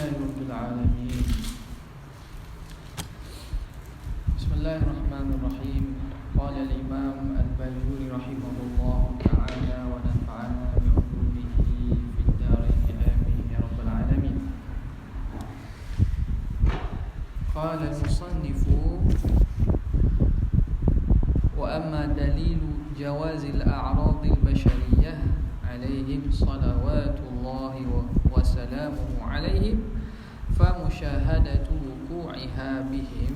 لله رب العالمين. بسم الله الرحمن الرحيم. قال الإمام البيجوري رحمه الله تعالى ونفعنا بعلومه في الدارين آمين يا رب العالمين. قال المصنف: وأما دليل جواز الأعراض البشرية عليهم صلوات الله وسلامه عليهم فمشاهدة وقوعها بهم.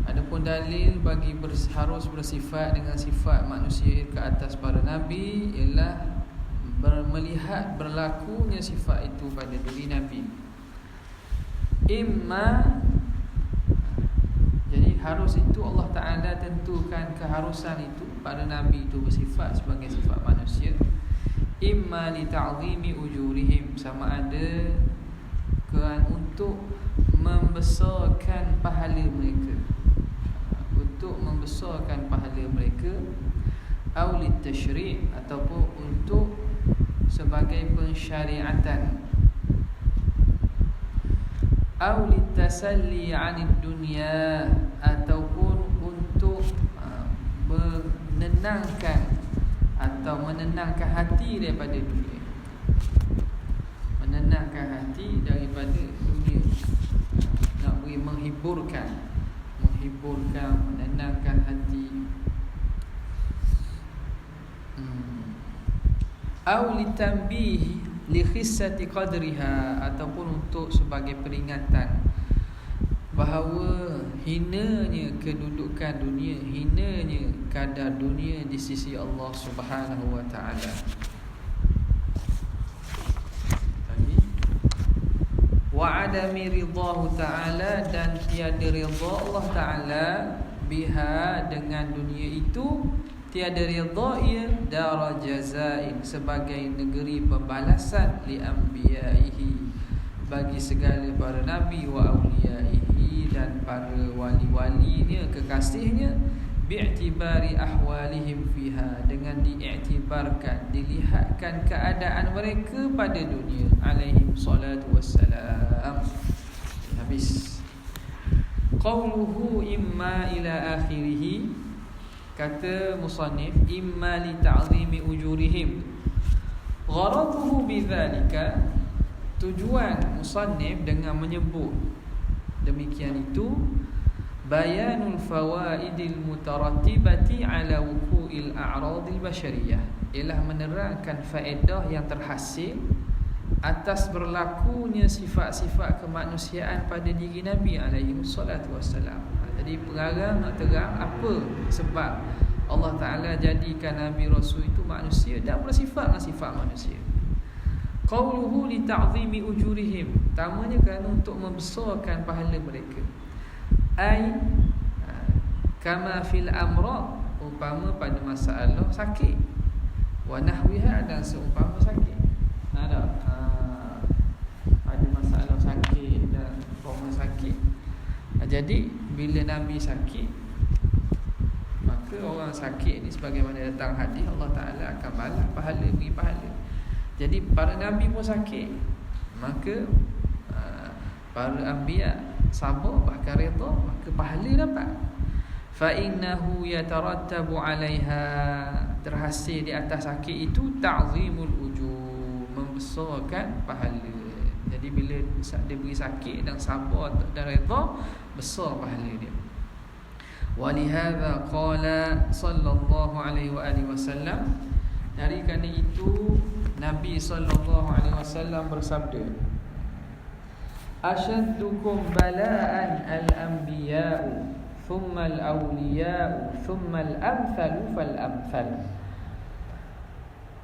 Adapun dalil bagi harus bersifat dengan sifat manusia ke atas para nabi ialah melihat berlakunya sifat itu pada diri nabi. Jadi harus itu Allah Ta'ala tentukan keharusan itu pada nabi itu bersifat sebagai sifat manusia. Imma li ta'zimi ujurihim, sama ada untuk membesarkan pahala mereka, atau li tashri' ataupun untuk sebagai pensyariatan, atau li tasalli 'anid dunya, ataupun untuk menenangkan hati daripada dunia, nak beri menghiburkan, menenangkan hati. Au litanbih li khissati qadriha, ataupun untuk sebagai peringatan bahawa hinanya kedudukan dunia, hinanya kadar dunia di sisi Allah Subhanahu wa taala. Wa adami ridahu ta'ala, dan tiada ridha Allah Ta'ala biha, dengan dunia itu. Tiada ridha ia dar jazain, sebagai negeri pembalasan li anbiya'ihi, bagi segala para nabi, wa awliyaihi, dan para wali-walinya, kekasihnya, bi'tibari ahwalihim fiha, dengan diiktibarkan, dilihatkan keadaan mereka pada dunia, alaihim salatu wassalam. Habis. Qawluhu imma ila akhirih, kata musannif, imma li ta'zimi ujurihim. Gharaduhu bidzalika, tujuan musannif dengan menyebut demikian itu, bayanul fawaidil mutarattibati ala wuqu'il a'radil basyariyah, ialah menerangkan faedah yang terhasil atas berlakunya sifat-sifat kemanusiaan pada diri Nabi alaihi wassalatu wassalam. Jadi pengarang nak terang apa sebab Allah Ta'ala jadikan Nabi Rasul itu manusia dan bersifat dengan sifat manusia. Qawluhu li ta'zimi ujurihim, tamanya kerana untuk membesarkan pahala mereka. Ai kama fil amrad, umpama pada masalah sakit, wa nahwiha, dan seumpama sakit. Ada pada masalah sakit dan umpama sakit. Jadi bila Nabi sakit, maka orang sakit ni sebagaimana datang hadis, Allah Ta'ala akan balas pahala, beri pahala. Jadi para Nabi pun sakit, maka para anbiya sabar, bahkan redha, maka pahala dapat. Fa innahu yatarattabu 'alaiha, terhasil di atas sakit itu ta'zimul ujur, membesarkan pahala. Jadi bila dia beri sakit dan sabar dan redha, besar pahala dia. Walihadza qala sallallahu alaihi wa alihi wasallam, dari kerana itu Nabi sallallahu alaihi wasallam bersabda, ashaddukum bala'an al-anbiya'u thumma al-awliya'u thumma al-amthalu fal-amthal.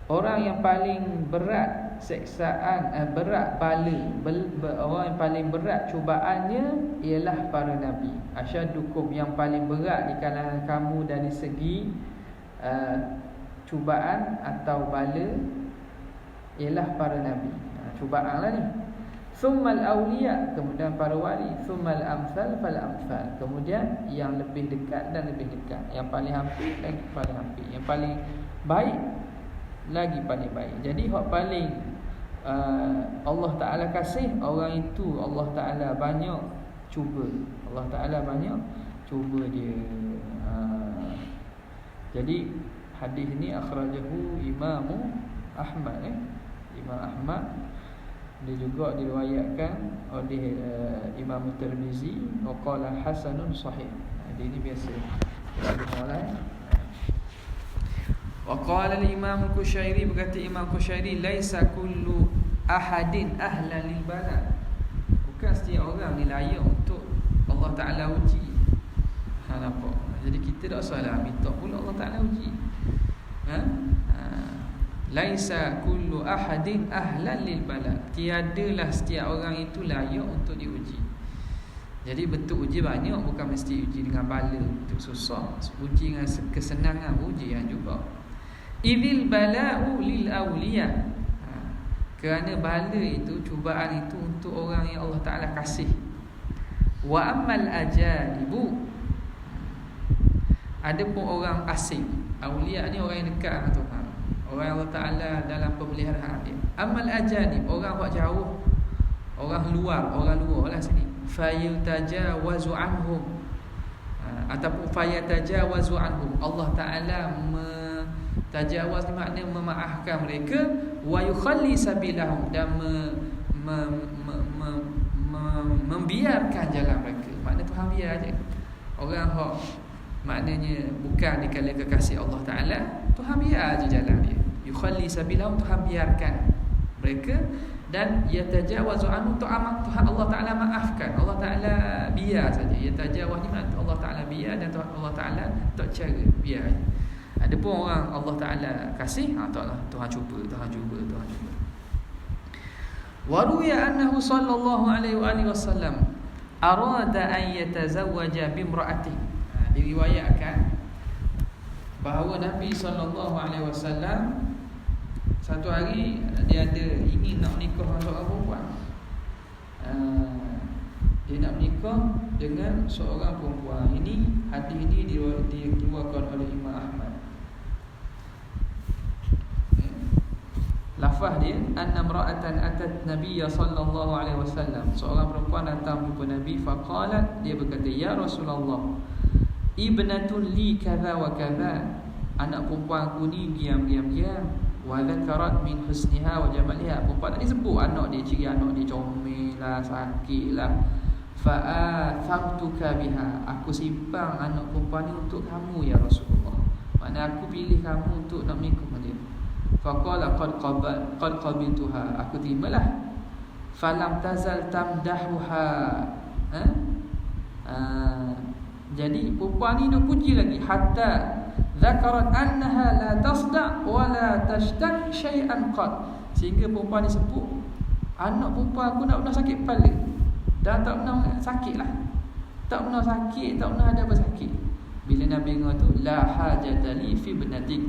Orang yang paling berat seksaan, orang yang paling berat cubaannya ialah para nabi. Ashaddukum, yang paling berat di kalangan kamu dari segi cubaan atau bala ialah para nabi. Cubaanlah ni. Thummal awliya, kemudian para wali. Thummal amthal fal amthal, kemudian yang lebih dekat dan lebih dekat, yang paling hampir dan paling hampir, yang paling baik lagi paling baik. Jadi hak paling Allah Ta'ala kasih, orang itu Allah Ta'ala banyak cuba. Allah Ta'ala banyak cuba dia. Jadi hadis ni akhrajahu Imam Ahmad. Imam Ahmad. Dia juga diriwayatkan oleh Imam Tirmizi, wa qala hasanun sahih. Dia ni biasa mulai. Wa qala al-Imam al-Kushairi, berkata Imam Kushairi, laisa kullu ahadin ahlan lil bala. Bukan setiap orang ni layak untuk Allah Ta'ala uji. Nampak? Jadi kita tak salah minta pula Allah Ta'ala uji. Laisa kullu ahadin ahlan lil bala. Tiadalah setiap orang itu layak untuk diuji. Jadi bentuk uji banyak, bukan mesti uji dengan bala, untuk susah. Uji dengan kesenangan, ujian juga. Idil bala'u lil awliya. Kerana bala itu, cubaan itu untuk orang yang Allah Ta'ala kasih. Wa ammal ajalibu, adapun orang asing. Awliya ni orang yang dekat dengan Tuhan, orang Allah Ta'ala dalam pemeliharaan dia. Ammal ajanib, orang buat jauh, orang luar lah sini. Fayatajawazu anhum, ataupun fayatajawazu anhum, Allah Ta'ala tajawaz ni makna memaafkan mereka. Wa yukhalli sabilahum, dan membiarkan jalan mereka. Makna Tuhan biar aja. Orang hok maknanya bukan dikala kekasih Allah Ta'ala, Tuhan biar aja jalan dia. Yukhalli sabilahum, Tuhan biarkan mereka. Dan yatajawazu anhu, Tuhan Allah Ta'ala maafkan. Allah Ta'ala biar saja. Yatajawaz ni makna Allah Ta'ala biar, dan Allah Ta'ala tak cara biar. Adapun orang Allah Ta'ala kasih, taklah, Tuhan cuba. Wa ruya annahu sallallahu alaihi wasallam arada an yatazawwaja bimra'atin. Diriwayatkan bahawa Nabi sallallahu alaihi wasallam satu hari dia ada ingin nak menikah dengan seorang perempuan. Dia nak menikah dengan seorang perempuan. Ini hadis ini diriwayatkan oleh Imam Ahmad. Lafaz dia, anna imra'atan atat Nabiy sallallahu alaihi wasallam, seorang perempuan datang jumpa Nabi. Faqalat, dia berkata, ya Rasulullah, ibnatun li kadza wa kadza, anak perempuanku ni diam. Wa dzakarat min husniha wa jamaliha, perempuan tadi sebut anak dia, ciri anak dia comel lah, sakit lah. Fa'athamtuka biha, aku simpan anak perempuan ni untuk kamu ya Rasulullah. Maknanya aku pilih kamu untuk nak menikah dengan dia. Faqala qad qabiltuha, aku terimalah. Falam tazal tamdahuha, jadi perempuan ni dia puji lagi, hatta zakarat annaha la tasda' wa la tashtaq syai'an qad, sehingga perempuan ni sebut anak perempuan aku nak pernah sakit kepala, dan tak pernah sakit lah, tak pernah sakit, tak pernah ada apa sakit. Bila Nabi dengar tu, la hajata li fi ibnatik,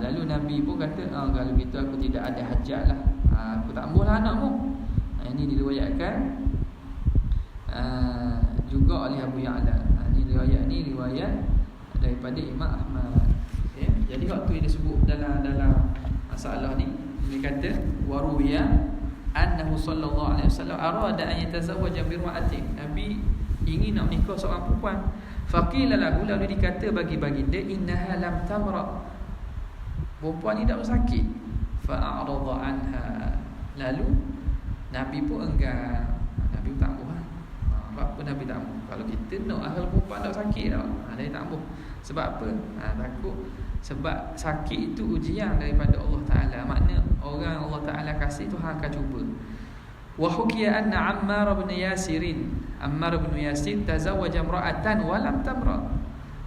lalu Nabi pun kata, kalau gitu aku tidak ada hajat lah, aku tak ambuhlah anakmu. Ini diriwayatkan juga oleh Abu Ya'la. Riwayat ni riwayat daripada Imam Ahmad. Jadi waktu yang disebut dalam masalah ni, dia kata waruya annahu sallallahu alaihi wasallam arada an yatazawwaja bi imra'atin, Nabi ingin nak menikah seorang perempuan. Faqila lahu, lalu dikata bagi baginda, innaha lam tamra, perempuan ni tak sakit. Fa'arada anha, lalu Nabi pun enggan. Nabi tak ambuh. Apa Nabi tak ambuh? Kalau kita nak ahal perempuan tak sakit tau, Nabi tak ambuh. Sebab apa? Takut. Sebab sakit itu ujian daripada Allah Ta'ala. Makna orang Allah Ta'ala kasih, Tuhan akan cuba. Wa hukiya anna Ammar bin Yasir tazawwaja imra'atan wa lam tamra.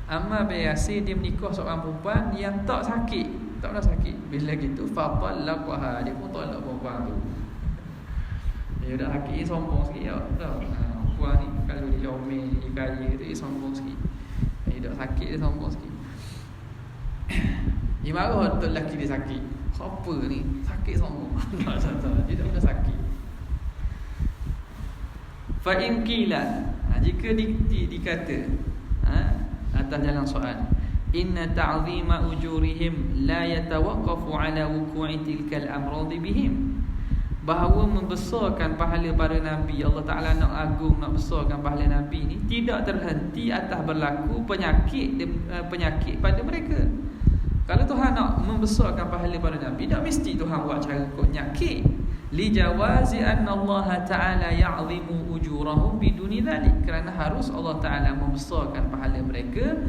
Ammar bin Yasir dia menikah seorang perempuan yang tak sakit, tak pernah sakit. Bila gitu fatallaqaha, dia pun tolak perempuan tu. Dia dah sakit, sombong sikit tau. Perempuan ni kalau dia comel, dia kaya tu, dia sombong sikit. Dia dah sakit, dia sombong sikit. Dia marah untuk lelaki dia sakit. Apa ni? Sakit sombong. Dia tak pernah sakit. Fa in qila, jika dikata atas jalan soal, inna ta'zima ujurihim la yatawaqqafu ala wuqu'i tilkal amrad bihim, bahawa membesarkan pahala para Nabi, Allah Ta'ala nak agung, nak besarkan pahala Nabi ni, tidak terhenti atas berlaku penyakit pada mereka. Kalau Tuhan nak membesarkan pahala para Nabi, tak mesti Tuhan buat cara kot nyakit. Li jawazi anna Allah Ta'ala ya'zimu ujurahum biduni dhalik, kerana harus Allah Ta'ala membesarkan pahala mereka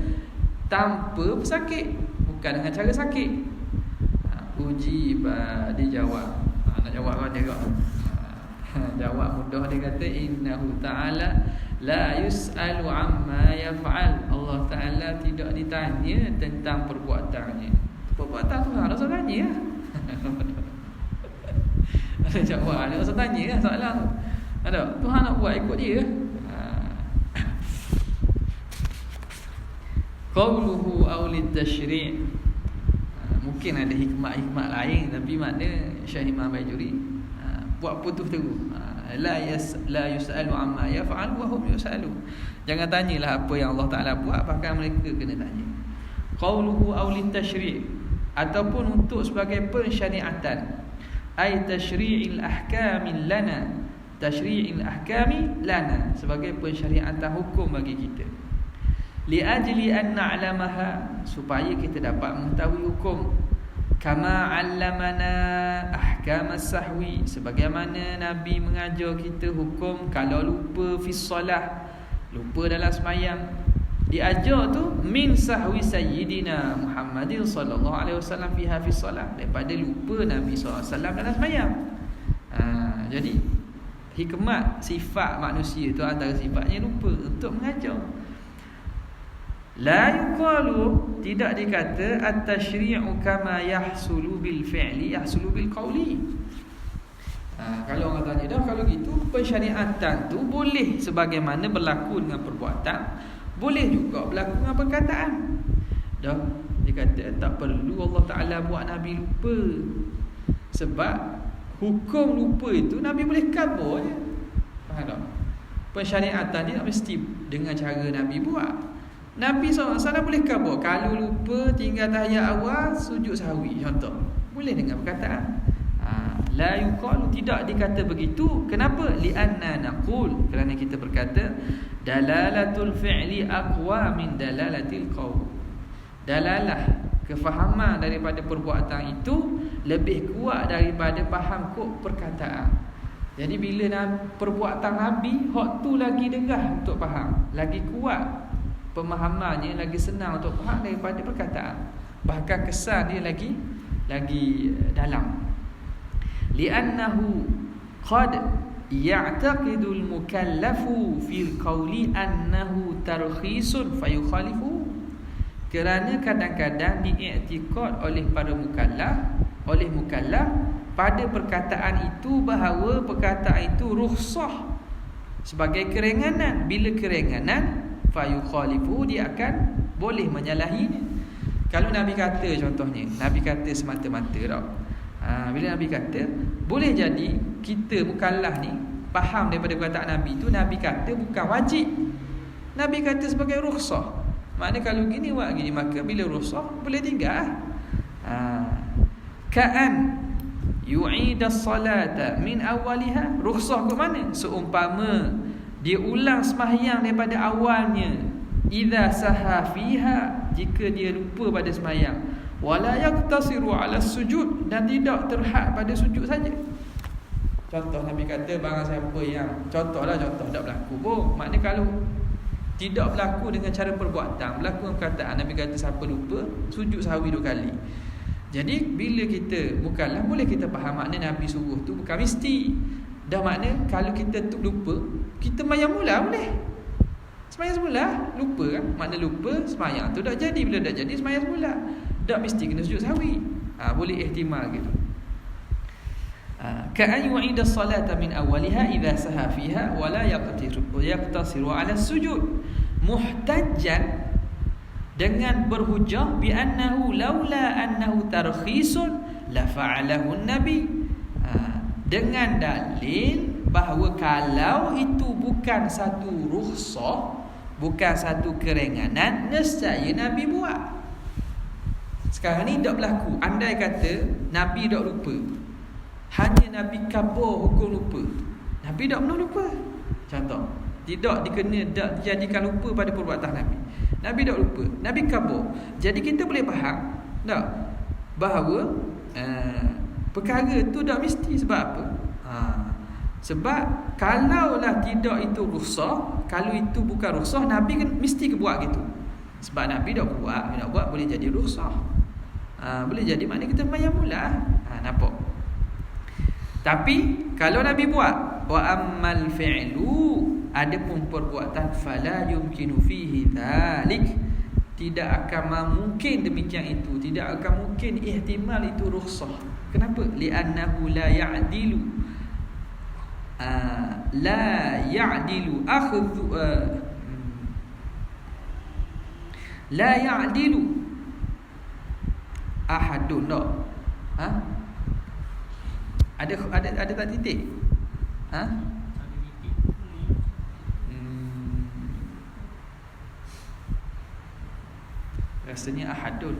tanpa pesakit, bukan dengan cara sakit. Uji dijawab. Nak jawab kan dia kau. Jawab mudah, dia kata innahu ta'ala la yus'alu amma yaf'al. Allah Ta'ala tidak ditanya tentang perbuatannya. Perbuatan Tuhan rasa tanya lah. Ada jawab, ada rasa tanya lah soalan tu. Ada, Tuhan nak buat ikut dia. Qawluhu awlid tashri'. Mungkin ada hikmat-hikmat lain, tapi makna Syekh Imam Bajuri buat putus terus. La yus'alu amma yaf'al wa hum yus'alu. Jangan tanyalah apa yang Allah Ta'ala buat, bahkan mereka kena tanya. Qawluhu awlid tashri', ataupun untuk sebagai pensyariatan, ay tashri'il ahkami lana, tashri'il ahkami lana, sebagai pensyariatan hukum bagi kita. Li ajli an na'lamaha, supaya kita dapat mengetahui hukum. Kama 'allamana ahkam as-sahwi, sebagaimana Nabi mengajar kita hukum kalau lupa fi solah, lupa dalam sembahyang. Diajar tu min sahwi sayyidina Muhammadin sallallahu alaihi wasallam fiha fi solah, daripada lupa Nabi sallallahu alaihi wasallam dalam sembahyang. Jadi hikmat sifat manusia tu antara sifatnya lupa untuk mengajar. La yuqalu, tidak dikata at-tashri'u kama yahsulu bil fi'li yahsulu bil qawli. Kalau orang tanya dah, kalau gitu pensyariatan tu boleh sebagaimana berlaku dengan perbuatan, boleh juga berlaku dengan perkataan. Dah dia kata tak perlu Allah Ta'ala buat Nabi lupa, sebab hukum lupa itu Nabi boleh kabur je. Faham tak? Pensyariatan dia tak mesti dengan cara Nabi buat. Nabi SAW boleh kabur. Kalau lupa tinggal tahiyat awal, sujud sahwi contoh, boleh dengan perkataan. La yuqalu, tidak dikata begitu. Kenapa? Li'anna naqul, kerana kita berkata dalalatul fi'li aqwa min dalalatil qaul. Dalalah, kefahaman daripada perbuatan itu lebih kuat daripada faham kok perkataan. Jadi bila perbuatan Nabi, hak tu lagi degah untuk faham, lagi kuat pemahamannya, lagi senang untuk faham daripada perkataan. Bahkan kesan dia lagi dalam. Li'annahu qad ya'taqidu al-mukallafu fil qawli annahu tarkhisun fayukhalifu. Kerana kadang-kadang diiktikad oleh para mukallaf, pada perkataan itu bahawa perkataan itu rukhsah, sebagai keringanan. Bila keringanan, fayukhalifu, dia akan boleh menyalahinya. Kalau Nabi kata, contohnya Nabi kata semata-mata tak. Bila Nabi kata, boleh jadi kita mukallaf ni faham daripada perkataan Nabi tu, Nabi kata bukan wajib, Nabi kata sebagai rukhsah. Maknanya kalau gini buat gini, maka bila rukhsah boleh tinggal. Ka'an yu'idas salata min awaliha, rukhsah ke mana? Seumpama dia ulang sembahyang daripada awalnya. Idza saha fiha, jika dia lupa pada sembahyang. Wala yaqtasiru ala sujud, dan tidak terhad pada sujud saja. Contoh Nabi kata barang siapa yang, contoh tak berlaku pun. Maknanya kalau tidak berlaku dengan cara perbuatan, berlaku dengan perkataan, Nabi kata siapa lupa sujud sahwi 2 kali. Jadi bila kita mukallaf, boleh kita faham makna Nabi suruh tu bukan mesti. Dah makna kalau kita tu lupa, kita sembahyang mula boleh. Sembahyang semula lupa kan? Makna lupa sembahyang tu dah jadi. Bila dah jadi, sembahyang semula, tak mesti kena sujud sahwi. Boleh ihtimal gitu. Ka'an yu'ida salata min awaliha idza saha fiha wa la yaqtasiru ala sujud, muhtajjan, dengan berhujah bi annahu laula annahu tarkhisun la fa'alahu an-nabi, dengan dalil bahawa kalau itu bukan satu rukhsah, bukan satu keringanan, nescaya Nabi buat. Sekarang ni tak berlaku. Andai kata Nabi tak lupa, hanya Nabi kabur hukum lupa. Nabi tak pernah lupa. Contoh, tidak dijadikan lupa pada perbuatan Nabi. Nabi tak lupa, Nabi kabur. Jadi kita boleh faham tak bahawa perkara tu tak mesti. Sebab apa? Sebab kalaulah tidak itu rukhsah, kalau itu bukan rukhsah, Nabi kan mesti ke buat gitu. Sebab Nabi dah buat, nak buat boleh jadi rukhsah. Boleh jadi maknanya kita mayam mula. Nampak? Tapi kalau Nabi buat, wa ammal fi'lu, adapun perbuatan, fala yumkinu fihi dzalik, tidak akan mungkin demikian itu, tidak akan mungkin ihtimal itu rukhsah. Kenapa? Li'annahu la ya'dilu akhdhu la ya'dilu ahadun. Ada tak titik? Rasanya ahadun.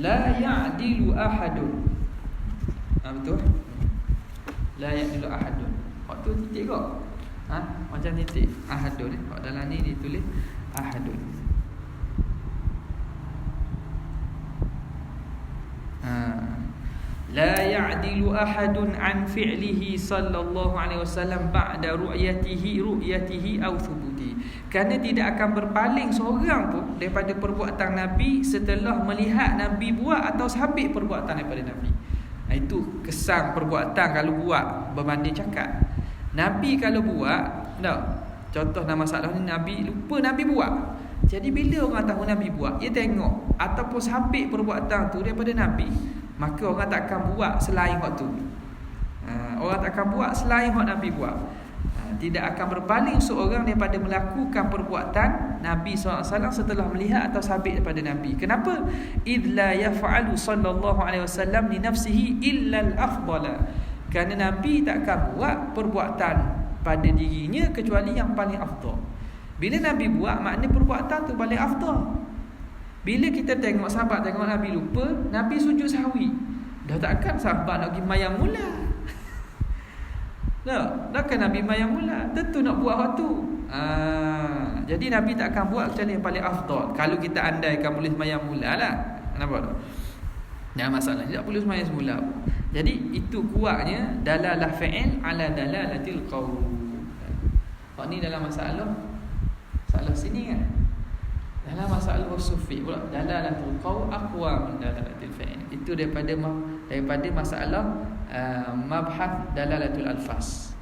La ya'dilu ahadun. Betul? La ya'dilu ahadun. Waktu titik kok. Macam titik ahadun. Kalau dalam ni ditulis ahadun. La ya'dilu ahadun an fi'lihi sallallahu alaihi wasallam ba'da ru'yatihi aw thubuti. Kerana tidak akan berpaling seorang pun daripada perbuatan Nabi setelah melihat Nabi buat atau sabit perbuatan daripada Nabi. Itu kesan perbuatan kalau buat berbanding cakap. Nabi kalau buat, contoh dalam masalah ni, Nabi lupa Nabi buat. Jadi bila orang tahu Nabi buat, dia tengok ataupun sabit perbuatan tu daripada Nabi, maka orang tak akan buat selain waktu. Orang tak akan buat selain what Nabi buat. Tidak akan berpaling seorang daripada melakukan perbuatan Nabi SAW setelah melihat atau sabit daripada Nabi. Kenapa? Idh la yaf'alu sallallahu alaihi wasallam li nafsihi illa al-afdala. Kerana Nabi tak akan buat perbuatan pada dirinya kecuali yang paling afdal. Bila Nabi buat, makna perbuatan tu paling afdal. Bila kita tengok sahabat tengok Nabi lupa, Nabi sujud sahwi, dah takkan sahabat nak pergi mayang mula. Takkan Nabi mayang mula, tentu nak buat waktu. Jadi Nabi tak akan buat kecuali yang paling afdal. Kalau kita andaikan boleh mayang mula lah, nampak tak? Jangan masalah, tidak boleh mayang semula. Jadi itu kuatnya dalalah fi'il ala dalalatil qaul. Hak ni dalam masalah sini kan. Dalam masalah sufi pula dalalatul qaul aqwa min dalalatil fi'il. Itu daripada masalah mabhath dalalatul alfaz.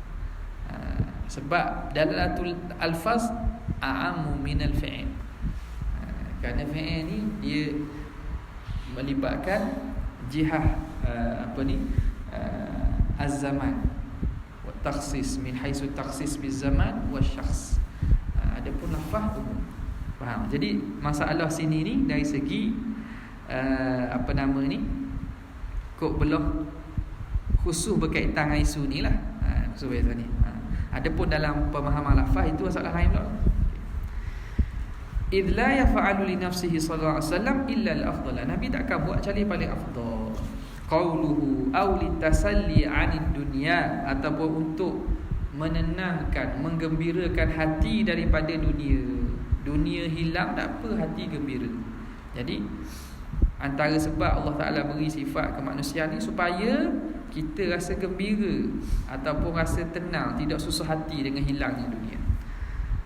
Sebab dalalatul alfaz a'ammu minal fi'il. Kerana fi'il ni dia melibatkan jihah az-zaman wa takhsis min haitsu takhsis biz-zaman wa syakhs. Adapun lafaz umum. Faham? Jadi masalah sini ni dari segi kok belah khusus berkaitan dengan isu ni lah. Khusus berkaitan ni. Adapun dalam pemahaman lafaz itu masalah lain pula. Idh la yaf'alu li nafsihi sallallahu alaihi wasallam illa al-afdal. Nabi tak akan buat kecuali paling afdal. Qauluhu aw litasalli 'anid dunya, ataupun untuk menenangkan, menggembirakan hati daripada dunia. Dunia hilang tak apa, hati gembira. Jadi antara sebab Allah Ta'ala beri sifat ke manusia ni supaya kita rasa gembira ataupun rasa tenang, tidak susah hati dengan hilangnya dunia.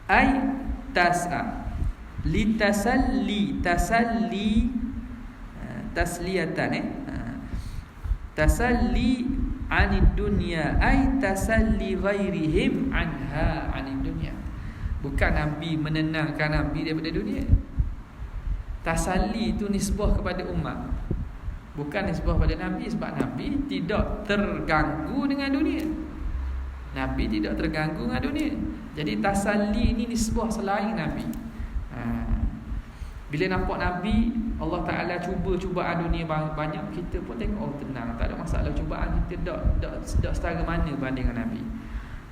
Ai tas'a litasalli tasliyatan tasalli 'anid dunya ay tasalli ghairihim anha 'anid dunya. Bukan Nabi menenangkan Nabi daripada dunia. Tasalli itu nisbah kepada umat, bukan nisbah pada Nabi, sebab Nabi tidak terganggu dengan dunia. Nabi tidak terganggu dengan dunia. Jadi tasalli ini nisbah selain Nabi. Bila nampak Nabi, Allah Ta'ala cuba cubaan dunia banyak, kita pun tengok tenang, tak ada masalah. Cubaan kita tak setara mana banding dengan Nabi.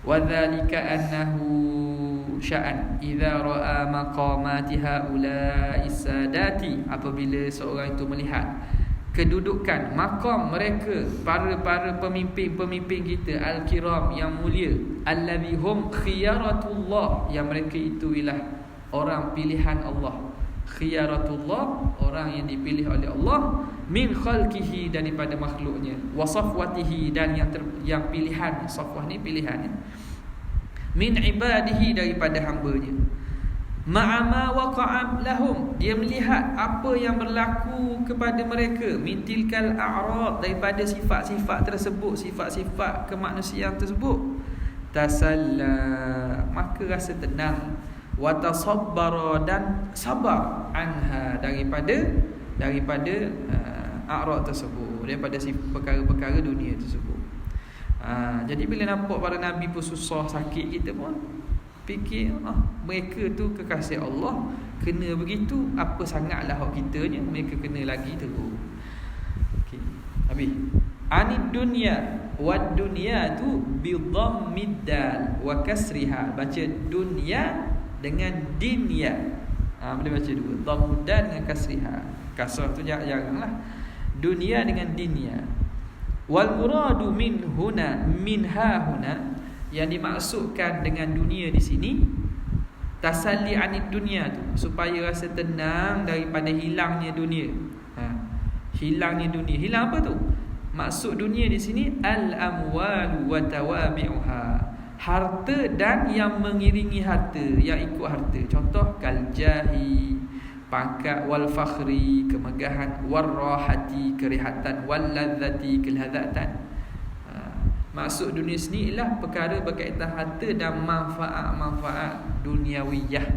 Wa dzalika annahu sya'an idza ra'a maqamati haula'i sadati, apabila seorang itu melihat kedudukan maqam mereka, para pemimpin-pemimpin kita al-kiram yang mulia, allazi hum khiyaratullah, yang mereka itu ialah orang pilihan Allah. Khiyaratullah, orang yang dipilih oleh Allah, min khalqihi, daripada makhluknya, wa safwatihi, dan yang pilihan, safwah ni pilihannya, min ibadihi, daripada hambanya, ma'ama waqa'a lahum, dia melihat apa yang berlaku kepada mereka, min tilkal a'rad, daripada sifat-sifat tersebut, sifat-sifat kemanusiaan tersebut, tasalla, maka rasa tenang, wa tasabbara, dan sabar, anha, daripada a'rad tersebut, daripada perkara-perkara dunia tersebut. Jadi bila nampak para nabi pun susah, sakit, kita pun fikir mereka tu kekasih Allah, kena begitu, apa sangatlah hak kitanya, mereka kena lagi teruk. Okey, habis. Anid dunya, wad dunya tu bi dhammid dal wa kasriha, baca dunya dengan dinya. Boleh baca dua, dhammud dal dengan kasriha. Kasrah tu jarang-jaranglah. Dunia dengan dinya. Wal muradu min huna, minha huna, yang dimaksudkan dengan dunia di sini, tasalli anid dunia tu, supaya rasa tenang daripada hilangnya dunia. Hilangnya dunia. Hilang apa tu? Maksud dunia di sini al-amwal wa tawabi'uha, harta dan yang mengiringi harta, yang ikut harta. Contoh kal-jahi, pangkat, wal fakhri, kemegahan, wal rahati, kerehatan, wal ladzati, kelazatan. Maksud dunia sini ialah perkara berkaitan harta dan manfaat-manfaat duniawiyah.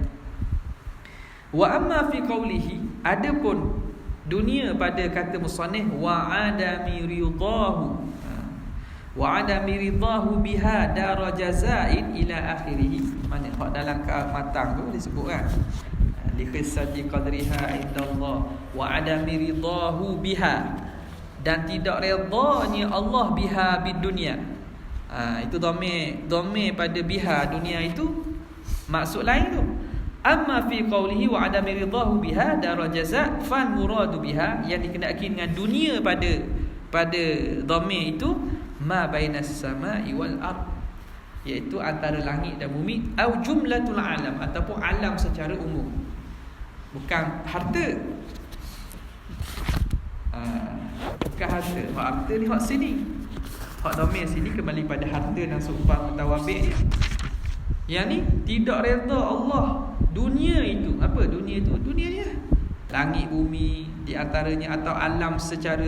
Wa amma fi qawlihi, adapun dunia pada kata musannif, wa adami ridahu, wa adami ridahu biha dara jazain ila akhirih. Mana hak dalam matang tu disebut kan, li khissati qadriha indallah, wa adami ridahu biha, dan tidak redanya Allah biha bid dunia. Itu dhamir pada biha, dunia itu maksud lain tu. Amma fi qawlihi wa adami ridahu biha dara jaza, fan muradu biha, yang dikenaki dengan dunia pada dhamir itu, ma bainas samai wal ard, iaitu antara langit dan bumi, au jumlatul alam, ataupun alam secara umum, bukan harta. Bukan harta. Harta ni hak sini, hak dhamir sini kembali pada harta dan seumpama mutawabi'. Yang ni tidak redha Allah dunia itu. Apa dunia itu? Dunia ni langit bumi di antaranya, atau alam secara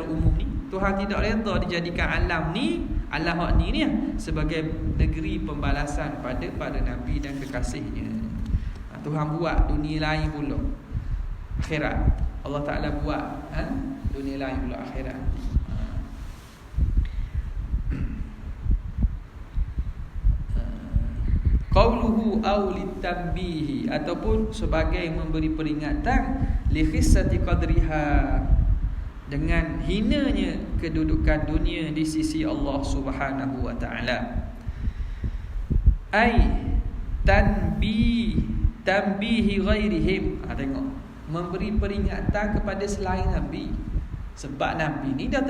umum ni, Tuhan tidak redha dijadikan alam ni, alam hak ni sebagai negeri pembalasan pada para nabi dan kekasihnya. Tuhan buat dunia lain pula, akhirat. Allah Ta'ala buat dunia lain pula, akhirat. Qauluhu aw litanbihi, ataupun sebagai memberi peringatan, li khissati qadriha, dengan hinanya kedudukan dunia di sisi Allah Subhanahu wa taala. Ai tanbihi ghairihim, tengok, memberi peringatan kepada selain nabi. Sebab nabi ni dah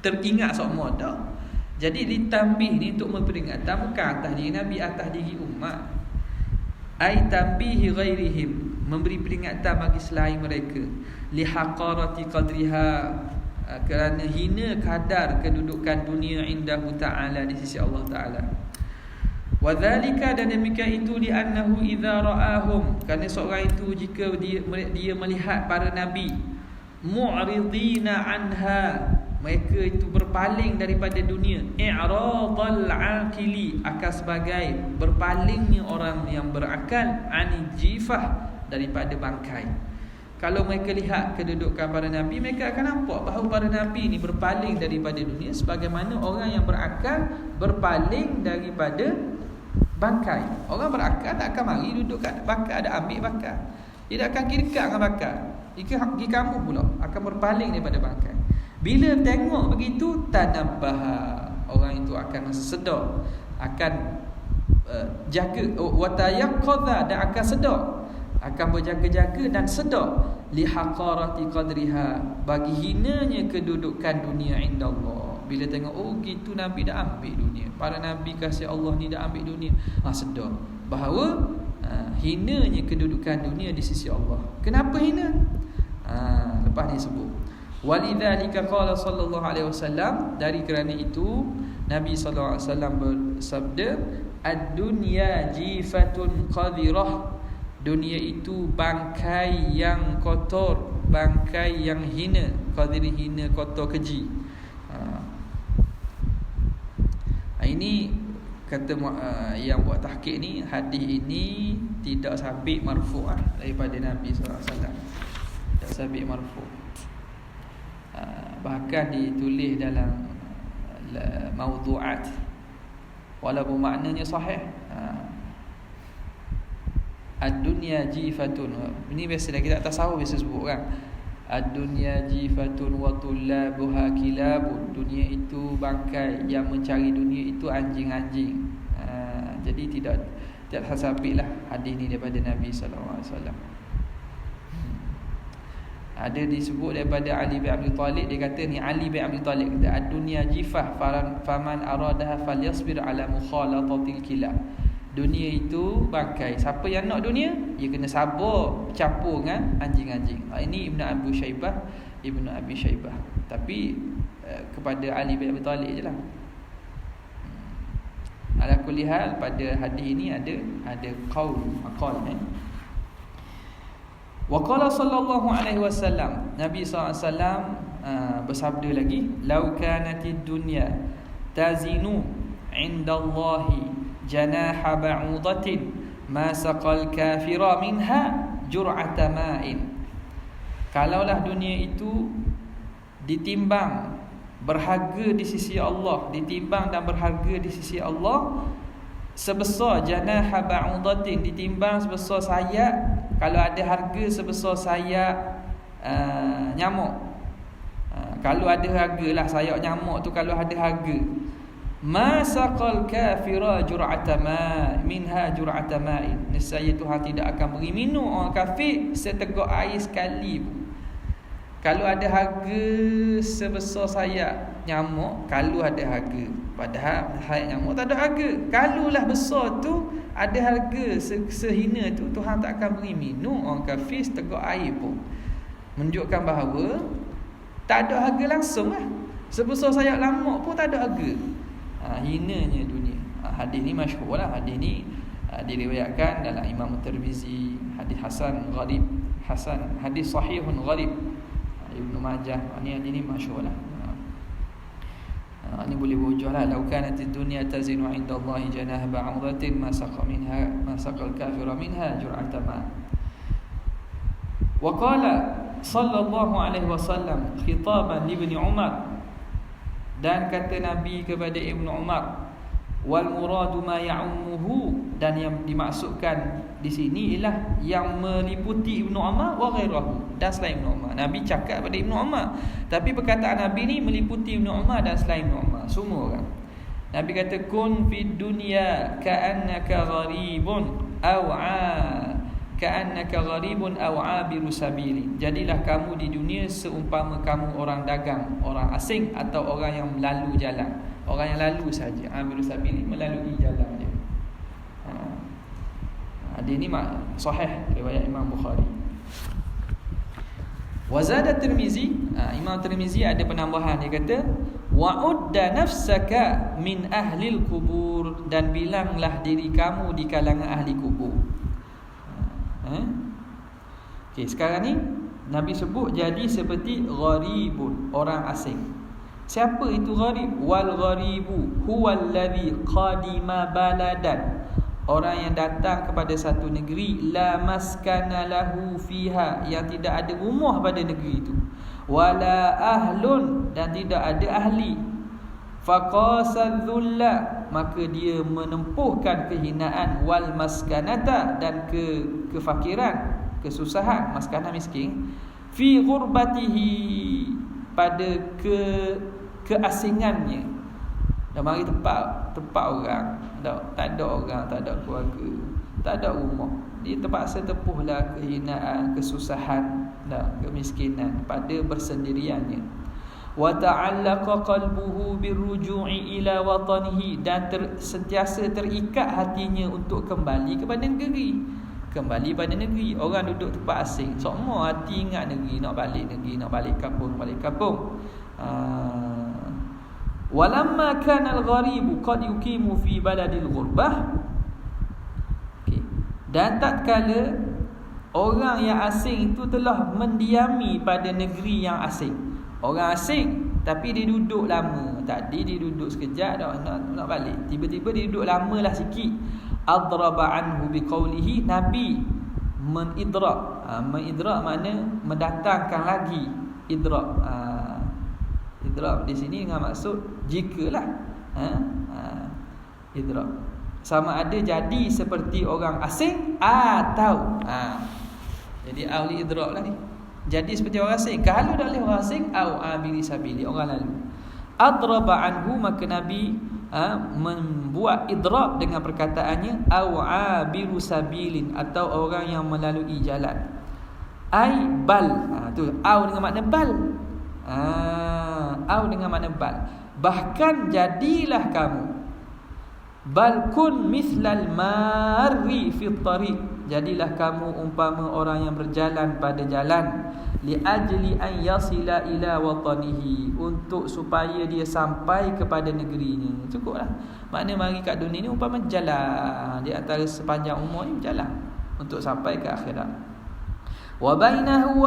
teringat semua dah. Jadi ditambih ni untuk memperingatan, bukan atas diri nabi, atas diri umat. Ai tambihi ghairihim, memberi peringatan bagi selain mereka, li haqarati qadriha, kerana hina kadar kedudukan dunia indahu ta'ala, di sisi Allah Ta'ala. Wa dzalika, dan demikian itu, li annahu idza ra'ahum, kerana seorang itu jika dia melihat para nabi, mu'ridina anha, mereka itu berpaling daripada dunia, i'radal aqili, akan sebagai berpalingnya orang yang berakal, anijifah, daripada bangkai. Kalau mereka lihat kedudukan para nabi, mereka akan nampak bahawa para nabi ini berpaling daripada dunia sebagaimana orang yang berakal berpaling daripada bangkai. Orang berakal tak akan mari duduk kat bangkai, ada ambil bangkai, dia tak akan kira dengan bangkai. Jika kamu pula akan berpaling daripada bangkai. Bila tengok begitu, tanabbaha, orang itu akan rasa sedar, akan jaga, wa tayaqqadha, dan akan sedar, akan berjaga-jaga dan sedar li haqarati qadriha, bagi hinanya kedudukan dunia indallah. Bila tengok gitu Nabi dah ambil dunia, para nabi kasih Allah ni dah ambil dunia, sedar bahawa hinanya kedudukan dunia di sisi Allah. Kenapa hina? Lepas ni sebut walidzalika qala sallallahu alaihi wasallam, dari kerana itu Nabi sallallahu alaihi wasallam bersabda, ad-dunya jifatun qadirah, dunia itu bangkai yang kotor, bangkai yang hina, qadir hina, kotor, keji. Ini kata yang buat tahqiq ni, hadis ini tidak sabit marfu' daripada Nabi sallallahu alaihi wasallam. Tak sabit marfu'. Bahkan ditulis dalam maudhu'at, walaupun maknanya sahih. Ad-dunya jifatun, ini biasa kita tasawuf biasa sebut kan, ad-dunya jifatun wa tullabuha kilabun, dunia itu bangkai, yang mencari dunia itu anjing-anjing. Jadi tidak sabitlah hadis ni daripada Nabi sallallahu alaihi wasallam. Ada disebut daripada Ali bin Abi Talib, dia kata ni Ali bin Abi Talib kata, ad-dunya jifah faman aradaha falyasbir ala mukhalatatil kilab, dunia itu bangkai, siapa yang nak dunia, dia kena sabar bercampur dengan anjing-anjing. Ini Ibnu Abi Syaibah, tapi kepada Ali bin Abi Talib je lah. Ala kulli hal, pada hadis ini ada qaul aqal Wa qala sallallahu alaihi wasallam, Nabi SAW bersabda lagi, lau kanatid dunya tazinu indallahi janaha ba'udatin ma saqal kafira minha jur'ata ma'in. Kalaulah dunia itu ditimbang berharga di sisi Allah, ditimbang dan berharga di sisi Allah sebesar janaha ba'udatin, ditimbang sebesar sayap, kalau ada harga sebesar sayap nyamuk, kalau ada harga lah sayap nyamuk tu, kalau ada harga, ma saqal kafira jur'ata ma minha jur'ata ma'in, nescaya Tuhan tidak akan beri minum orang kafir seteguk air sekali pun. Kalau ada harga sebesar sayap nyamuk, kalau ada harga, padahal sayap nyamuk tak ada harga, kalaulah besar tu ada harga sehina tu, Tuhan tak akan beri minum orang kafir seteguk air pun. Menunjukkan bahawa tak ada harga langsung lah, sebesar sayap nyamuk pun tak ada harga. Hinanya dunia. Hadis ni masyhur lah. Hadis ni diriwayatkan dalam Imam Tirmizi, hadis hasan gharib, hadis sahihun gharib, Ibnu Majah. Hadis ni masyhur lah. Ini boleh berhujah lah. Lau kanatid dunya tazinu indallahi janaha ba'udatin ma saqal kafira minha jur'ata ma. Wa qala sallallahu alaihi wasallam khitaban li Ibni Umar, dan kata Nabi kepada Ibnu Umar, wal muradu ma ya'ummuhu, dan yang dimaksudkan di sini ialah yang meliputi Ibnu Umar wa ghairahu, dan selain Ibnu Umar. Nabi cakap pada Ibnu Umar, tapi perkataan Nabi ni meliputi Ibnu Umar dan selain Ibnu Umar, semua orang. Nabi kata kun fid dunya ka'annaka gharibun aw 'abiru sabili, jadilah kamu di dunia seumpama kamu orang dagang, orang asing, atau orang yang lalu jalan, orang yang lalu saja. 'Abiru sabili, melalui jalan dia. Hadis ni sahih riwayat Imam Bukhari. Wazada Tirmizi, Imam Tirmizi ada penambahan, dia kata wa'udda nafsaka min ahlil kubur, dan bilanglah diri kamu di kalangan ahli kubur. Okey, sekarang ni Nabi sebut jadi seperti gharibun, orang asing. Siapa itu gharib? Wal gharibu huwal ladzi qadima baladan, orang yang datang kepada satu negeri, la maskana lahu fiha, yang tidak ada rumah pada negeri itu, wala ahlun, dan tidak ada ahli, faqasadzulla, maka dia menempuhkan kehinaan, wal maskanata, dan kefakiran, kesusahan, maskanah miskin, fi ghurbatihi, pada keasingannya. Dan mari tempat orang Tak ada orang, tak ada keluarga, tak ada rumah. Dia terpaksa tepuhlah kehinaan, kesusahan, kemiskinan pada bersendiriannya. Wa ta'allaqa qalbuhu birruju'i ila watanihi, dan sentiasa terikat hatinya untuk kembali kepada negeri. Kembali pada negeri. Orang duduk tempat asing, semua hati ingat negeri, nak balik kampung. Walamma kana al-gharibu qad yuqimu fi baladil ghurbah. Okey. Dan tatkala orang yang asing itu telah mendiami pada negeri yang asing. Orang asing tapi dia duduk lama. Tadi dia duduk sekejap dah nak balik. Tiba-tiba dia duduk lamalah sikit. Adraba anhu biqaulihi, Nabi menidrak. Menidrak makna mendatangkan lagi. Idrak. Idrak di sini dengan maksud jikalah idrak sama ada jadi seperti orang asing atau jadi ahli idrak lah ni, jadi seperti orang asing. Kalau dah oleh orang asing au abili sabili, orang lalu. Adraba anhu, maka Nabi membuat idrak dengan perkataannya au abiru sabilin, atau orang yang melalui jalan. Ai bal, tu au dengan makna bal. Au dengan makna bal, bahkan jadilah kamu, bal kun mithlal marri fi tariq, jadilah kamu umpama orang yang berjalan pada jalan, li ajli an yasila ila watanihi, untuk supaya dia sampai kepada negerinya. Cukuplah. Makna mari kat dunia ni umpama jalan, di antara sepanjang umur ni berjalan untuk sampai ke akhirat. Wa bainahu,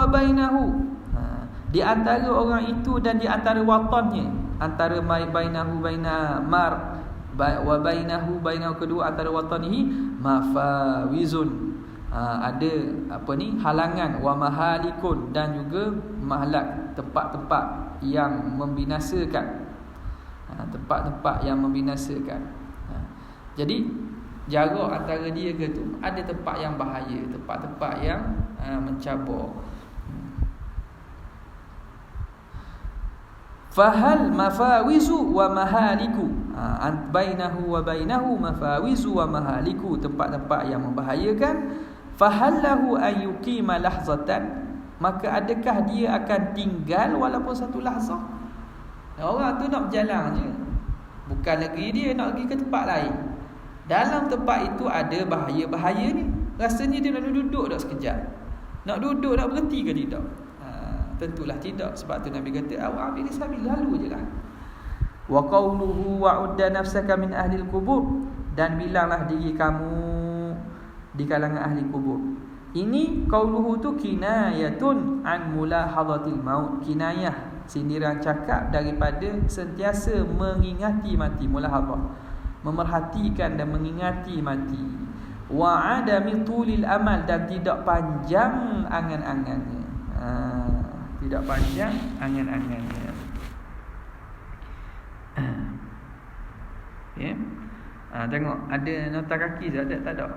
di antara orang itu dan di antara watannya, antara bainahu baina mar wa bainahu kedua antara watanihi mafawizun, ada halangan, wa mahalikun, dan juga mahlak, tempat-tempat yang membinasakan. Tempat-tempat yang membinasakan. Jadi jarak antara dia ke tu ada tempat yang bahaya, tempat-tempat yang mencabar. Fahal mafawizu wa mahaliku, bainahu wa bainahu mafawizu wa mahaliku, tempat-tempat yang membahayakan. Fahallahu ayyuqima lahzatan, maka adakah dia akan tinggal walaupun satu lahzah? Orang tu nak berjalan je, bukan negeri dia, nak pergi ke tempat lain. Dalam tempat itu ada bahaya-bahaya ni. Rasanya dia nak duduk tak sekejap, nak duduk nak berhenti ke tidak? Tentulah tidak. Sebab tu Nabi kata awal ambil sabil, lalu je lah. Wa qawluhu wa'udda nafsaka min ahli al-kubur, dan bilanglah diri kamu di kalangan ahli kubur. Ini qawluhu tu kinayatun an mulahadhatil maut, kinayah, sindiran cakap daripada sentiasa mengingati mati. Mulahadhah, memerhatikan dan mengingati mati. Wa adami tulil amal, dan tidak panjang angan-angannya. Tidak panjang angan-angannya. Okay. Tengok ada nota kaki tak ada?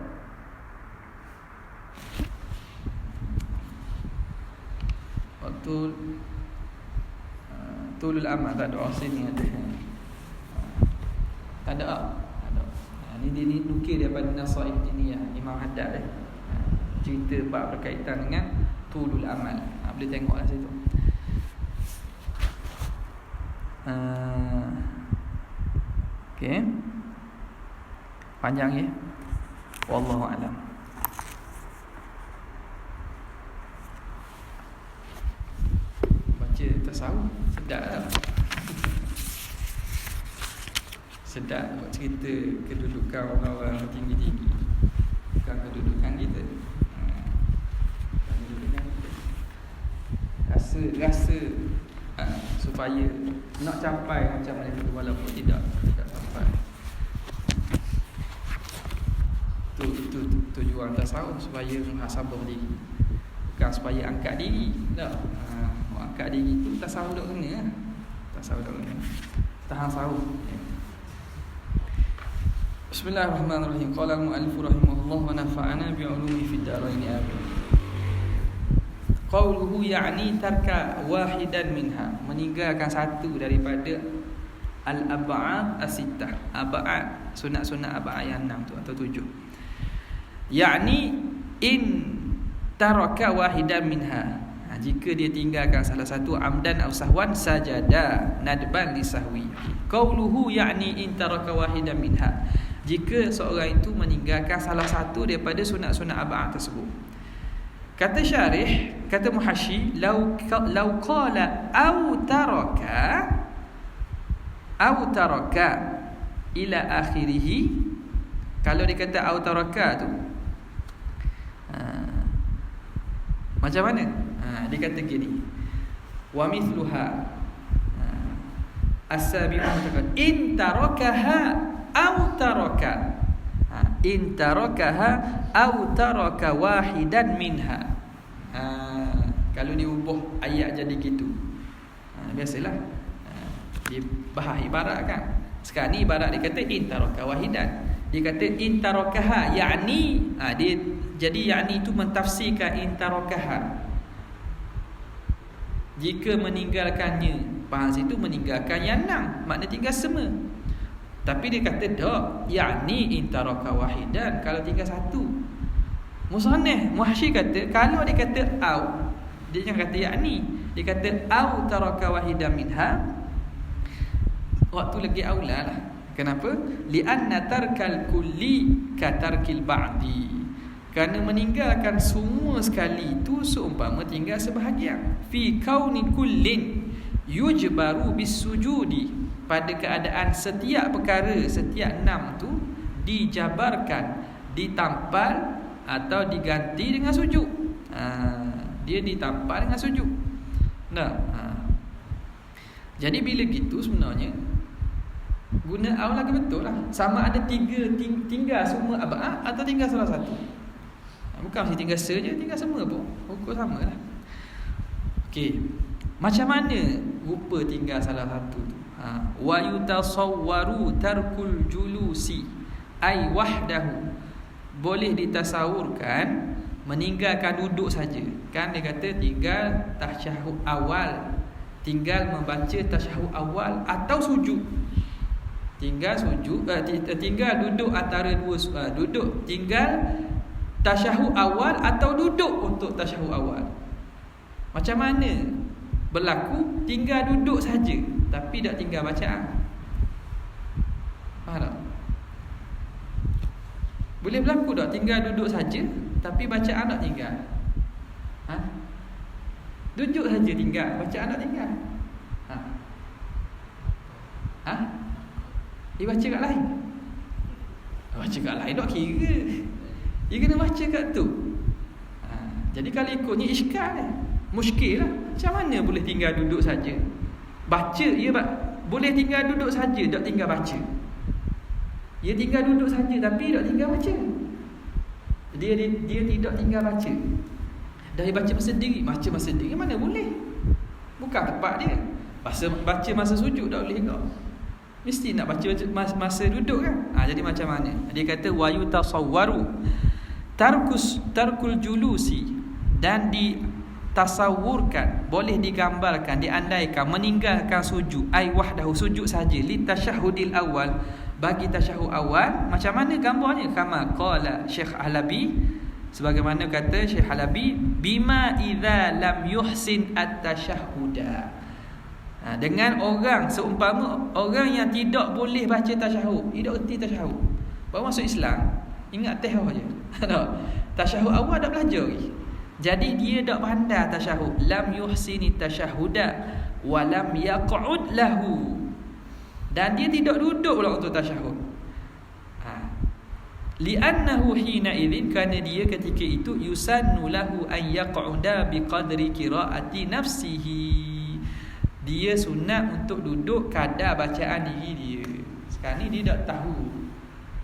Waktu tulul amal tak ada. Sini ada. Tak ada. Ini nukil daripada Nasaih Diniyah Imam Haddad cerita bab berkaitan dengan tulul amal. Boleh tengoklah situ. Okey. Panjang ya. Wallahu a'lam. Baca tasawuf sedap lah. Sedap buat cerita kedudukan orang-orang tinggi-tinggi, bukan kedudukan kita. Rasa supaya nak capai macam mana itu, walaupun tidak sampai. Itu tujuan tasawuf, supaya muhasabah diri, bukan supaya angkat diri. Tak. Angkat diri itu tasawuf dok kena. Tasawuf dok kena. Tahan sawuf. Bismillahirrahmanirrahim. Qala al-mu'allif rahimahullah wa nafa'ana bi'ulumihi fid dharain amin. Qauluhu ya'ni tarka wahidan minha, meninggalkan satu daripada al-ab'ad as-sittah. Ab'ad, sunat-sunat ab'ad yang 6 tu atau 7. Yakni in taraka wahidan minha. Jika dia tinggalkan salah satu amdan aw sahwan sajada nadban li sahwi. Qauluhu yakni in taraka wahidan minha. Jika seorang itu meninggalkan salah satu daripada sunat-sunat ab'ad tersebut. Kata syarih, kata muhasyi, law qala aw taraka ila akhirih. Kalau dia kata aw taraka tu macam mana? Dia kata gini, wa mithluha as-sabiqu mutaqaddim in tarakaha aw taraka. In tarakaha aw taraka wahidan minha. Kalau diubah ayat jadi gitu, biasalah dia bahas ibarat kan. Sekarang ni ibarat dia kata in taraka wahidan, dia kata in tarakaha, yakni dia jadi yakni itu mentafsirkan in tarakaha, jika meninggalkannya. Faham situ meninggalkan yang 6, makna tinggal semua. Tapi dia kata tak, yakni in taraka wahidan, kalau tinggal satu. Musannif muhasyi kata kalau dia kata au, dia jangan kata yakni, dia kata au taraka wahidan minha, waktu lagi aula lah. Kenapa? Li'anna tarkal kulli ka tarkil ba'di. Kerana meninggalkan semua sekali itu seumpama tinggal sebahagian. Fi kauni kullin yujbaru bisujudi. Pada keadaan setiap perkara, setiap 6 tu dijabarkan, ditampal atau diganti dengan sujud. Dia ditampal dengan sujud. Jadi bila gitu sebenarnya guna aw lagi betul lah. Sama ada tinggal semua ab'ad atau tinggal salah satu. Bukan mesti tinggal saja, tinggal semua pun hukum sama lah. Okey, macam mana rupa tinggal salah satu tu? Wa yutasawwaru tarkul julusi ay wahdahu. Boleh ditasawurkan meninggalkan duduk saja. Kan dia kata tinggal tasyahud awal, tinggal membaca tasyahud awal atau sujud. Tinggal sujud, tinggal duduk antara dua duduk, tinggal tasyahud awal atau duduk untuk tasyahud awal. Macam mana berlaku tinggal duduk saja tapi tak tinggal bacaan? Faham tak? Boleh berlaku tak tinggal duduk saja tapi bacaan tak tinggal? Duduk saja tinggal, bacaan tak tinggal. Dia baca kat lain. Baca kat lain tak kira. Dia kena baca kat tu. Jadi kalau ikutnya iskal, muskil lah. Macam mana boleh tinggal duduk saja? Baca, boleh tinggal duduk saja, tak tinggal baca. Dia tinggal duduk saja tapi tak tinggal baca. Dia tidak tinggal baca. Dah baca masa sendiri, mana boleh? Bukan tempat dia. Baca masa sujud tak boleh kau. Mesti nak baca masa duduk kan? Jadi macam mana? Dia kata wa yutasawwaru tarkul julusi, dan ditasawurkan, boleh digambarkan, diandaikan meninggalkan sujud ai wahdahu, sujud saja li tasyahudil awal, bagi tasyahud awal. Macam mana gambarnya? Kama qala Syekh Halabi, sebagaimana kata Syekh Halabi, bima idza lam yuhsin at-tasyahhuda. Dengan orang, seumpama orang yang tidak boleh baca tasyahud, tidak erti tasyahud, baru masuk Islam, ingat teh aja. Tasyahud awal dak belajar lagi. Jadi dia dak pandai tasyahud, lam yuhsini tasyahhuda wa lam yaq'ud lahu, dan dia tidak duduk pula untuk tasyahud. Li'annahu hina idzin, kerana dia ketika itu yusannu lahu an yaq'uda biqadri qiraati nafsihi. Dia sunat untuk duduk kadar bacaan diri dia. Sekarang ni dia tak tahu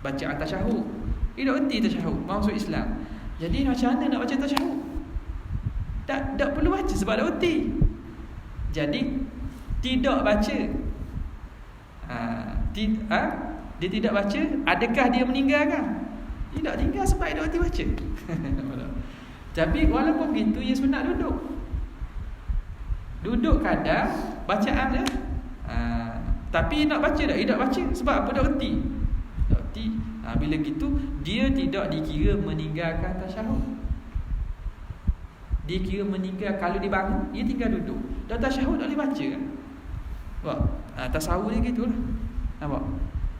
bacaan tasyahud, dia tak erti tasyahud, masuk Islam. Jadi macam mana nak baca tasyahud? Tak perlu baca sebab dah erti. Jadi tidak baca. Dia tidak baca, adakah dia meninggalkan? Tidak tinggal sebab dia dah erti baca. Tapi walaupun begitu, ia sunat duduk. Duduk kadar bacaan dia. Tapi nak baca tak? Tak baca. Sebab apa? Tak reti. Tak reti. Bila gitu, dia tidak dikira meninggalkan tasyahud. Dia kira meninggal. Kalau dia bangun, dia tinggal duduk. Dah tasyahud tak boleh baca kan? Nampak? Tasawuf dia gitu lah. Nampak?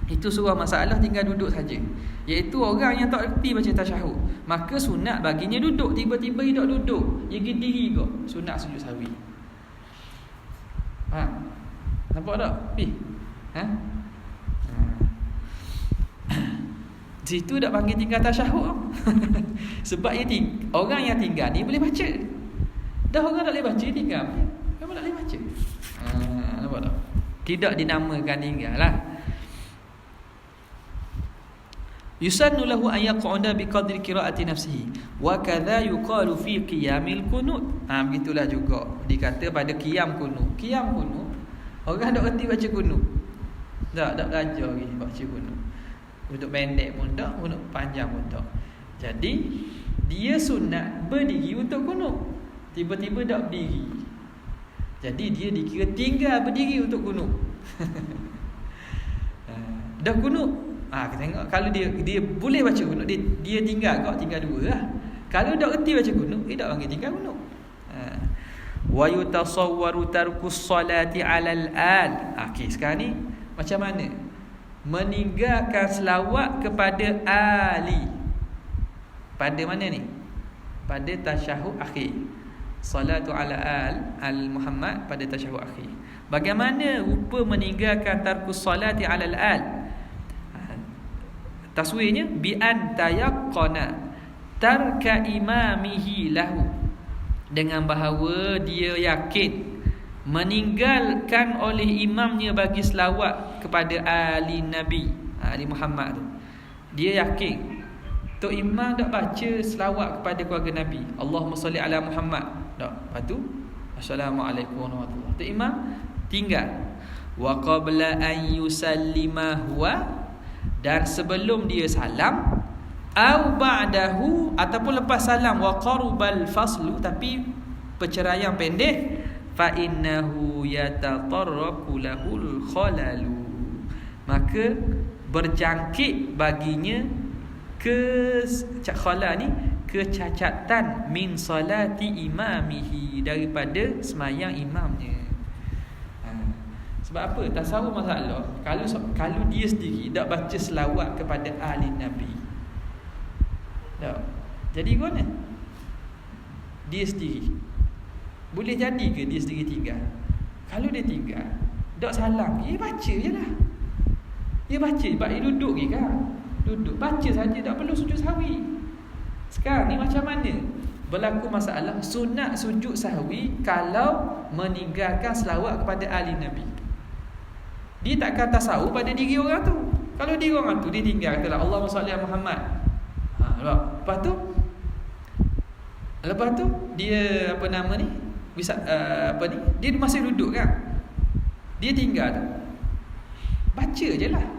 Itu surah masalah tinggal duduk saja. Iaitu orang yang tak reti baca tasyahud, maka sunat baginya duduk. Tiba-tiba dia tak duduk, dia pergi diri kok. Sunat sujud sahwi. Nampak tak? Situ dah panggil tinggal tasyahud. Sebab orang yang tinggal ni boleh baca. Dah orang tak boleh baca, tinggal memang tak boleh baca. Nampak tak? Tidak dinamakan tinggal lah. Yusannu lahu an yaq'uda biqadri qira'ati nafsihi wa kadza yuqalu fi qiyamil qunut. Begitulah juga dikata pada qiyam qunut. Qiyam qunut orang tak reti baca qunut. Tak belajar lagi baca qunut. Untuk pendek pun tak, untuk panjang pun tak. Jadi dia sunat berdiri untuk qunut. Tiba-tiba tak berdiri. Jadi dia dikira tinggal berdiri untuk qunut. Dah qunut, kita tengok kalau dia boleh baca qunut, dia tinggal dua lah. Kalau tak reti baca qunut, dia tak panggil tinggal qunut. Wa yutasawwaru tarkus salati 'alal al. Okey, sekarang ni macam mana meninggalkan selawat kepada ali? Pada mana ni? Pada tasyahud akhir. Salatu ala al Muhammad pada tasyahud akhir. Bagaimana rupa meninggalkan tarkus salati ala al? Taswirnya bi an tayaqqana tarka imamihi lahu, dengan bahawa dia yakin meninggalkan oleh imamnya bagi selawat kepada ali Nabi, ali Muhammad tu. Dia yakin Tok Imam tak baca selawat kepada keluarga Nabi, Allahumma salli ala Muhammad, tak. Lepas tu Assalamualaikum warahmatullahi wabarakatuh. Tok Imam tinggal. Wa qabla an yusallima huwa, dan sebelum dia salam, au ba'dahu, ataupun lepas salam, wa qarubal faslu, tapi perceraian pendek, fa innahu yatatarraku lahul khalalu, maka berjangkit baginya khalal ni kecacatan min salati imamihi, daripada semayang imamnya. Sebab apa? Tasawuf masalah kalau dia sendiri tak baca selawat kepada ahli Nabi, tak. Jadi mana dia sendiri boleh jadi ke dia sendiri tinggal? Kalau dia tinggal, tak salam, dia baca je lah. Dia baca, sebab dia duduk je kan. Duduk, baca saja, tak perlu sujud sahwi. Sekarang ni macam mana berlaku masalah sunat sujud sahwi kalau meninggalkan selawat kepada ahli Nabi? Dia takkan tasawuf pada diri orang tu. Kalau diri orang tu dia tinggal, katalah Allahumma salli ala Muhammad. Lepas tu dia apa nama ni? Bisa dia masih duduk kan? Dia tinggal tu. Baca je lah.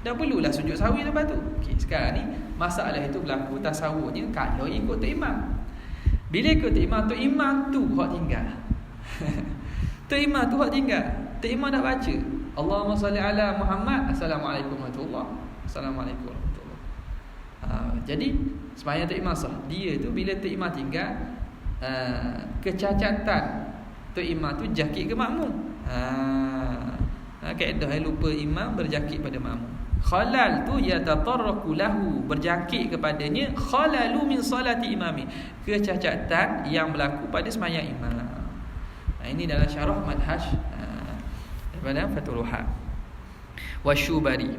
Tak perlulah sujud sahwi lepas tu. Okey, sekarang ni masalah itu berlaku tasawufnya kalau ikut Tok Imam. Bila ikut Tok Imam tu hak tinggal. Tok Imam tu hak tinggal. Tok Imam dah baca Allahumma salli ala Muhammad, Assalamualaikum warahmatullahi wabarakatuh. Assalamualaikum warahmatullahi wabarakatuh. Jadi sembahyang Tok Imam sah. Dia tu bila Tok Imam tinggal, kecacatan Tok Imam tu jakit ke makmum. Kaedah lupa imam berjakit pada makmum. Khalal tu yatatarraku lahu, berjangkit kepadanya khalalu min salati imami, kecacatan yang berlaku pada sembahyang imam. Ini dalam syarah manhaj daripada Fathul Wahhab wa Syubari.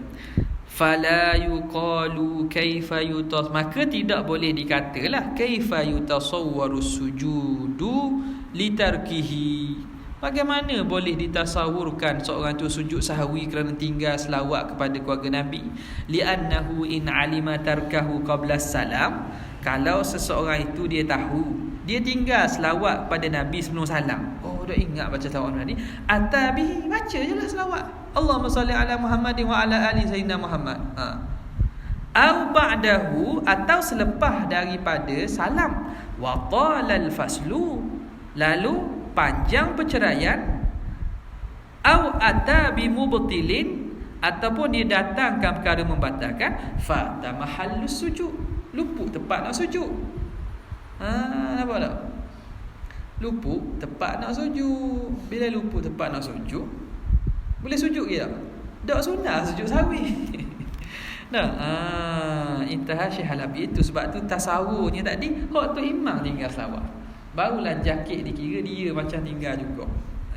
Fala yuqalu kaifa yutas, maka tidak boleh dikatalah kaifa yutasawwaru sujudu litarkihi. Bagaimana boleh ditasawurkan seorang tu sujud sahwi kerana tinggal selawat kepada keluarga Nabi? Li'annahu in alima tarkahu qabla salam, kalau seseorang itu dia tahu dia tinggal selawat pada Nabi sebelum salam. Oh, dah ingat baca selawat tadi. Atabi, baca je lah selawat. Allahumma salli ala Muhammadin wa ala ali sayyidina Muhammad. Au ba'dahu, atau selepas daripada salam. Wa talal faslu, lalu panjang perceraian. Au ata bi mubtilin, ataupun dia datangkan perkara membatalkan, fa tamahallus sujud, luput tempat nak sujud. Nampak tak? Luput tempat nak sujud. Bila luput tempat nak sujud, boleh sujud ke tak? Tak sunnah sujud sahwi. Intaha Syekh Halabi. Itu sebab tu tasawurnya tadi, hak tu imam tinggal selawat, barulah jakit dikira dia macam tinggal juga.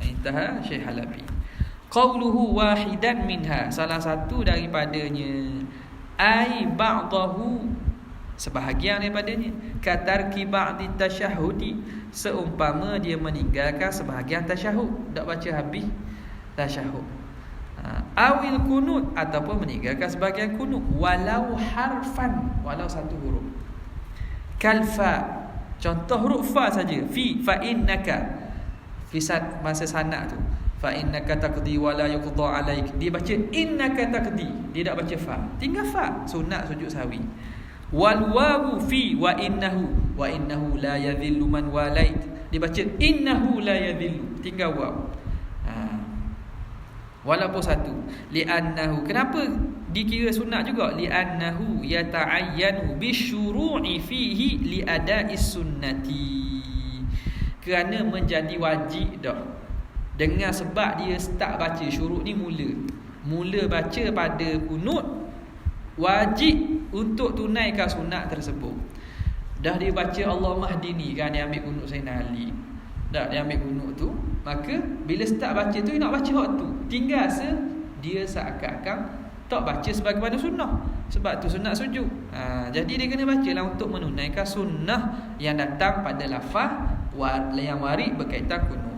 Intaha Syekh Halabi. Qauluhu wahidan minha, salah satu daripadanya, ai ba'dahu, sebahagian daripadanya, katarki ba'di tasyahudi, seumpama dia meninggalkan sebahagian tasyahud, tak baca habis tasyahud. Awil kunut, ataupun meninggalkan sebahagian kunut, walau harfan, walau satu huruf. Kalfa, contoh huruf fa saja. Fa innaka, fi masa sanak tu, fa innaka taqdi wa la yuqda alaik, dia baca innaka taqdi, dia tak baca fa, tinggal fa, sunat sujud sahwi. Wal wawu fi wa innahu la yadhillu man walait, dia baca innahu la yadhillu, tinggal waw. Walaupun satu. Li'annahu, kenapa dikira sunat juga? Li'annahu yata'ayyanu bisyuru'i fihi li'ada'is sunnati, kerana menjadi wajib dah, dengan sebab dia start baca syuruk ni mula baca pada kunut, wajib untuk tunaikan sunat tersebut. Dah dia baca Allahumma hdini, kan dia ambil kunut Sayyidina Ali, dah dia ambil kunut tu, maka bila start baca tu, dia nak baca hak tu, tinggal dia seakan-akan tak baca sebagaimana sunnah. Sebab tu sunat sujud. Jadi dia kena bacalah untuk menunaikan sunnah yang datang pada lafaz yang warid berkaitan kunut.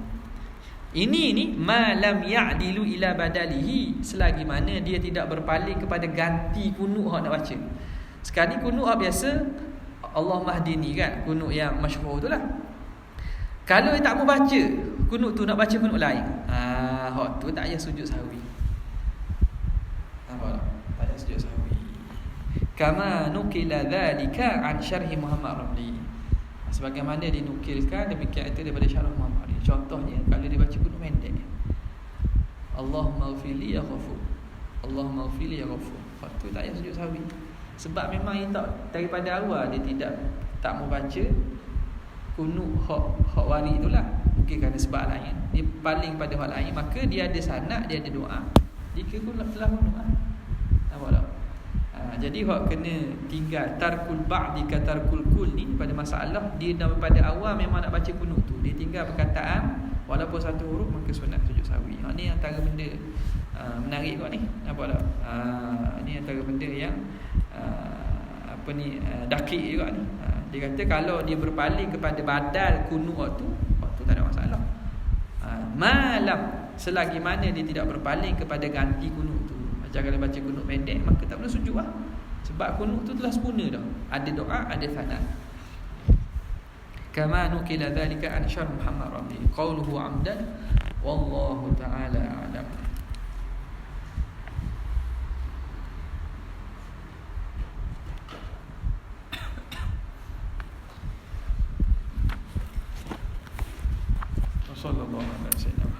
Ini ni malam ya'dilu ila badalihi, selagi mana dia tidak berpaling kepada ganti kunut hak nak baca. Sekarang ni kunut hak biasa Allahumma hdini, kan, kunut yang masyhur tu lah. Kalau dia tak mau baca kunut tu, nak baca kunut lain, hak tu tak payah sujud sahwi. Nampak tak? Tak payah sujud sahwi. Kama nukila dhalika an syarhi Muhammad Ramli, sebagaimana dinukilkan demikian itu daripada syarah Muhammad Ramli. Contohnya, kalau dia baca kunut pendek, Allahumma ghfirli ya ghafur, Allahumma ghfirli ya ghafur, hak tu tak payah sujud sahwi. Sebab memang dia tak, daripada awal dia tak mau baca kunut hak warid itulah. Mungkin kerana sebab lain, dia paling pada hak lain, maka dia ada sanad, dia ada doa, dia kunut telah kunut. Nampak tak? Jadi hak kena tinggal tarkul ba'di ka tarkul kul ni pada masalah dia daripada awal memang nak baca kunut tu, dia tinggal perkataan walaupun satu huruf, maka sunat sujud sahwi. Ni antara benda menarik kot ni. Nampak tak? Ni antara benda yang dakik juga ni. Dia kata kalau dia berpaling kepada badal kunut waktu tak ada masalah. Malam, selagi mana dia tidak berpaling kepada ganti kunut tu. Macam kalau baca kunut pendek, maka tak perlu sujud lah, sebab kunut tu telah sempurna dah, ada doa, ada sanad. Kama nukila dhalika an syarh Muhammad Ramli. Qauluhu amdan wallahu ta'ala a'lam. Sallallahu alaihi wasallam.